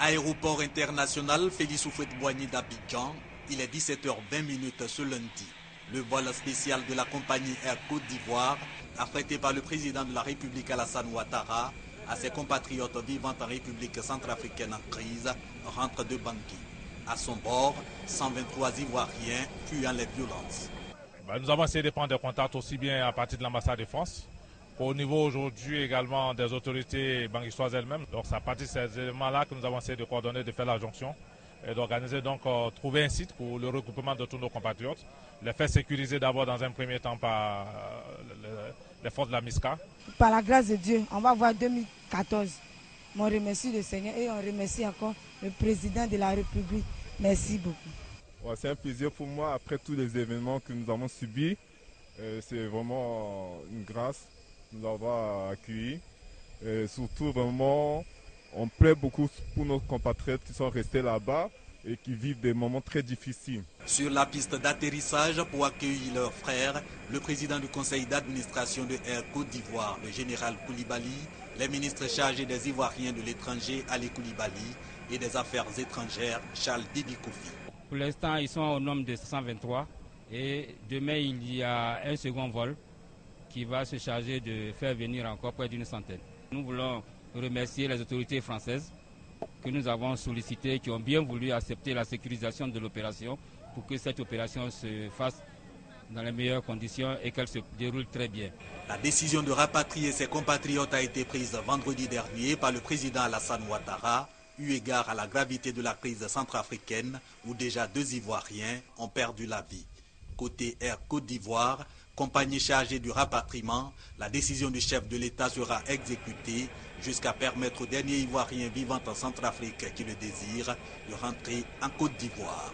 Aéroport international Félix Houphouët-Boigny d'Abidjan, il est 17h20 ce lundi. Le vol spécial de la compagnie Air Côte d'Ivoire, affrété par le président de la République Alassane Ouattara, à ses compatriotes vivant en République centrafricaine en crise, rentre de Bangui. À son bord, 123 Ivoiriens fuyant les violences. Nous avons essayé de prendre des contacts aussi bien à partir de l'ambassade de France qu'au niveau aujourd'hui également des autorités banguissoises elles-mêmes. Donc c'est à partir de ces éléments-là que nous avons essayé de coordonner, de faire la jonction et d'organiser donc trouver un site pour le regroupement de tous nos compatriotes, les faire sécuriser d'abord dans un premier temps par les forces de la MISCA. Par la grâce de Dieu, on va voir 2014. On remercie le Seigneur et on remercie encore le président de la République. Merci beaucoup. C'est un plaisir pour moi après tous les événements que nous avons subis. C'est vraiment une grâce de nous avoir accueillis. Surtout vraiment, on plaît beaucoup pour nos compatriotes qui sont restés là-bas et qui vivent des moments très difficiles. Sur la piste d'atterrissage pour accueillir leurs frères, le président du conseil d'administration de Air Côte d'Ivoire, le général Koulibaly, les ministres chargés des Ivoiriens de l'étranger, Ali Koulibaly, et des affaires étrangères, Charles Bibi Kofi. Pour l'instant, ils sont au nombre de 123 et demain, il y a un second vol qui va se charger de faire venir encore près d'une centaine. Nous voulons remercier les autorités françaises que nous avons sollicitées, qui ont bien voulu accepter la sécurisation de l'opération pour que cette opération se fasse dans les meilleures conditions et qu'elle se déroule très bien. La décision de rapatrier ses compatriotes a été prise vendredi dernier par le président Alassane Ouattara, eu égard à la gravité de la crise centrafricaine où déjà 2 Ivoiriens ont perdu la vie. Côté Air Côte d'Ivoire, compagnie chargée du rapatriement, la décision du chef de l'État sera exécutée jusqu'à permettre aux derniers Ivoiriens vivant en Centrafrique qui le désirent de rentrer en Côte d'Ivoire.